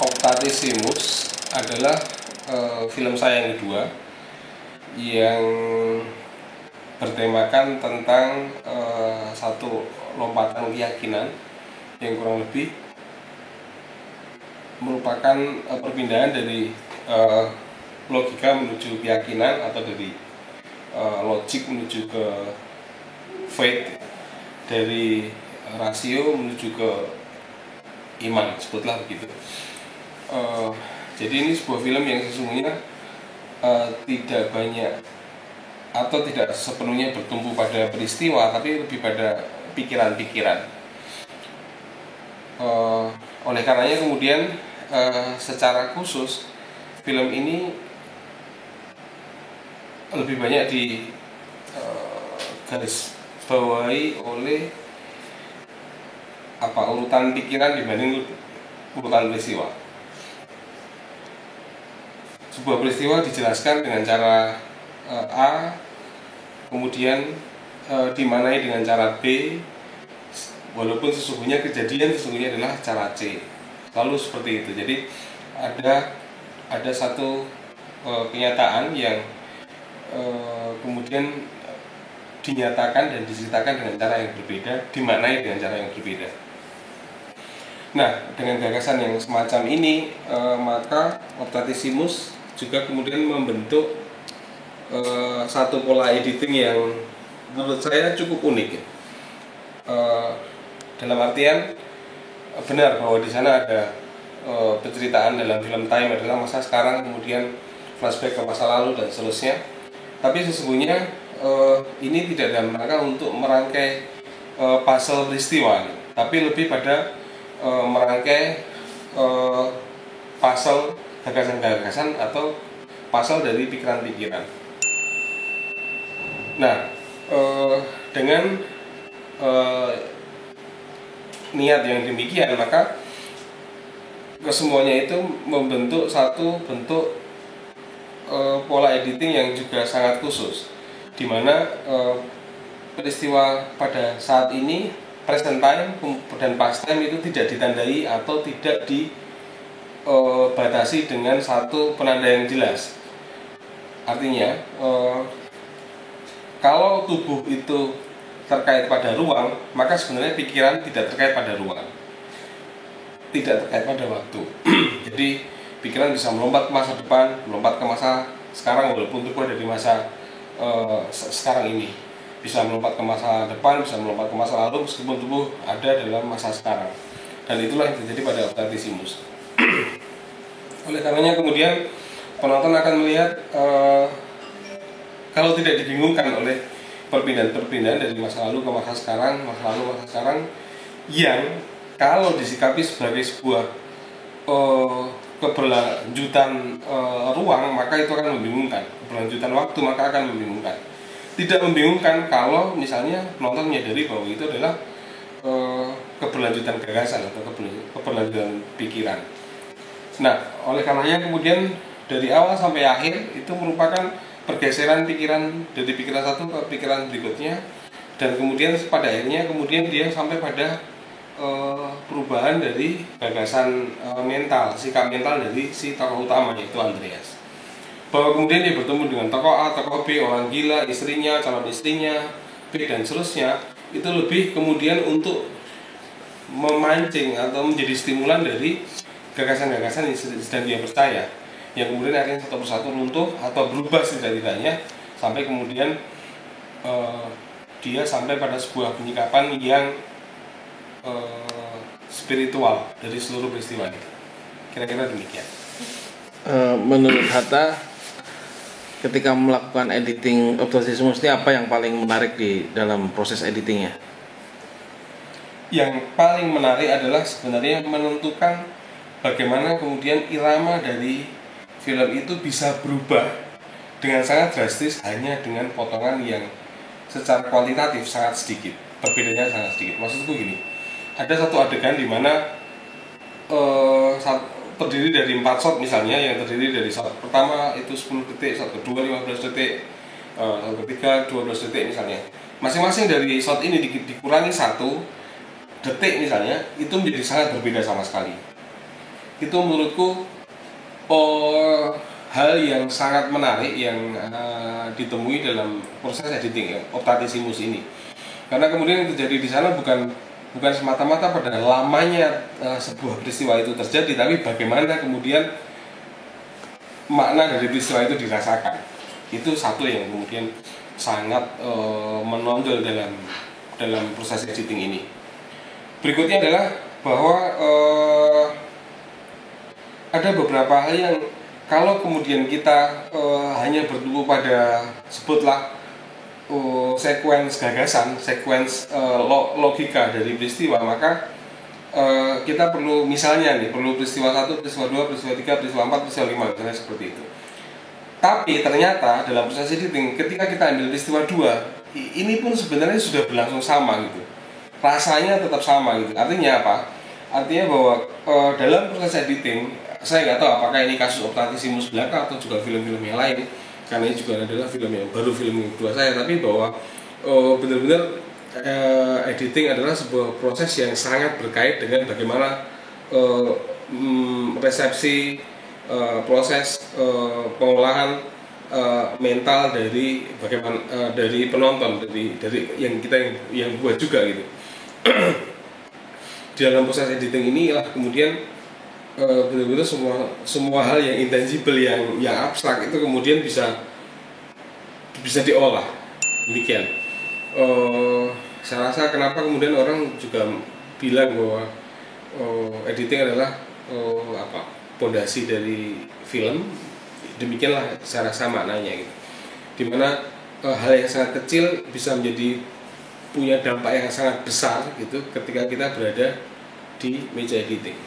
Optatisimus adalah film saya yang kedua yang bertemakan tentang satu lompatan keyakinan yang kurang lebih merupakan perpindahan dari logika menuju keyakinan atau dari logik menuju ke faith, dari rasio menuju ke iman, sebutlah begitu. Jadi ini sebuah film yang sesungguhnya tidak banyak atau tidak sepenuhnya bertumpu pada peristiwa, tapi lebih pada pikiran-pikiran. Oleh karenanya kemudian secara khusus film ini lebih banyak di garis bawahi oleh urutan pikiran dibanding urutan peristiwa. Sebuah peristiwa dijelaskan dengan cara A, kemudian dimaknai dengan cara B, walaupun sesungguhnya kejadian sesungguhnya adalah cara C. Lalu seperti itu. Jadi ada satu kenyataan yang kemudian dinyatakan dan diceritakan dengan cara yang berbeda, dimaknai dengan cara yang berbeda. Nah, dengan gagasan yang semacam ini, maka Optatisimus juga kemudian membentuk satu pola editing yang menurut saya cukup unik. Dalam artian benar bahwa di sana ada penceritaan dalam film Time adalah masa sekarang, kemudian flashback ke masa lalu dan seterusnya. Tapi sesungguhnya ini tidak dalam rangka untuk merangkai puzzle peristiwa, tapi lebih pada merangkai puzzle gagasan-gagasan atau puzzle dari pikiran-pikiran. Nah, dengan niat yang demikian, maka kesemuanya itu membentuk satu bentuk pola editing yang juga sangat khusus, di mana peristiwa pada saat ini, present time dan past time itu tidak ditandai atau tidak dibatasi dengan satu penanda yang jelas. Artinya kalau tubuh itu terkait pada ruang, maka sebenarnya pikiran tidak terkait pada ruang, tidak terkait pada waktu. Jadi pikiran bisa melompat ke masa depan, melompat ke masa sekarang, walaupun tubuh ada di masa sekarang ini, bisa melompat ke masa depan, bisa melompat ke masa lalu, meskipun tubuh ada dalam masa sekarang. Dan itulah yang terjadi pada Optatisimus. Oleh karenanya kemudian penonton akan melihat kalau tidak dibingungkan oleh perpindahan-perpindahan dari masa lalu ke masa sekarang, masa lalu ke masa sekarang, yang kalau disikapi sebagai sebuah keberlanjutan ruang, maka itu akan membingungkan. Keberlanjutan waktu maka akan membingungkan. Tidak membingungkan kalau misalnya penonton menyadari bahwa itu adalah keberlanjutan gagasan atau keberlanjutan pikiran. Nah, oleh karenanya kemudian dari awal sampai akhir itu merupakan pergeseran pikiran dari pikiran satu ke pikiran berikutnya, dan kemudian pada akhirnya kemudian dia sampai pada perubahan dari gagasan mental, sikap mental dari si tokoh utama, yaitu Andreas. Bahwa kemudian dia bertemu dengan tokoh A, tokoh B, orang gila, istrinya, calon istrinya, B dan seterusnya, itu lebih kemudian untuk memancing atau menjadi stimulan dari gagasan-gagasan yang sedang dia percaya, yang kemudian akhirnya satu persatu runtuh atau berubah setidak-tidaknya sampai kemudian dia sampai pada sebuah penyikapan yang spiritual dari seluruh peristiwa itu. Kira-kira demikian. Menurut Hatta, ketika melakukan editing Optatisimus ini apa yang paling menarik di dalam proses editingnya? Yang paling menarik adalah sebenarnya menentukan bagaimana kemudian irama dari film itu bisa berubah dengan sangat drastis hanya dengan potongan yang secara kualitatif sangat sedikit, perbedaannya sangat sedikit. Maksudku gini, ada satu adegan di mana terdiri dari 4 shot misalnya, yang terdiri dari shot pertama itu 10 detik, shot kedua 15 detik, shot ketiga 12 detik misalnya. Masing-masing dari shot ini dikurangi 1 detik misalnya, itu menjadi sangat berbeda sama sekali. itu menurutku hal yang sangat menarik yang ditemui dalam proses editing Optatisimus ini. Karena kemudian yang terjadi di sana bukan semata-mata pada lamanya sebuah peristiwa itu terjadi, tapi bagaimana kemudian makna dari peristiwa itu dirasakan. Itu satu yang kemudian sangat menonjol dalam proses editing ini. Berikutnya adalah bahwa ada beberapa hal yang kalau kemudian kita hanya bertumpu pada sebutlah sekuens gagasan, sekuens logika dari peristiwa, maka kita perlu misalnya perlu peristiwa 1, peristiwa 2, peristiwa 3, peristiwa 4, peristiwa 5, misalnya seperti itu. Tapi ternyata dalam proses editing ketika kita ambil peristiwa 2, ini pun sebenarnya sudah berlangsung sama gitu. Rasanya tetap sama gitu. Artinya apa? Artinya bahwa dalam proses editing, saya nggak tahu apakah ini kasus Optatisimus belaka atau juga film-film yang lain, karena ini juga adalah film yang baru, film kedua saya, tapi bahwa benar-benar editing adalah sebuah proses yang sangat berkait dengan bagaimana resepsi, proses pengolahan mental dari bagaimana dari penonton, dari yang buat juga gitu. Di dalam proses editing inilah kemudian benar-benar semua hal yang intangible, yang abstrak itu kemudian bisa diolah. Demikian. Saya rasa kenapa kemudian orang juga bilang bahwa editing adalah pondasi dari film. Demikianlah saya rasa maknanya gitu. Dimana hal yang sangat kecil bisa menjadi punya dampak yang sangat besar gitu ketika kita berada di meja editing.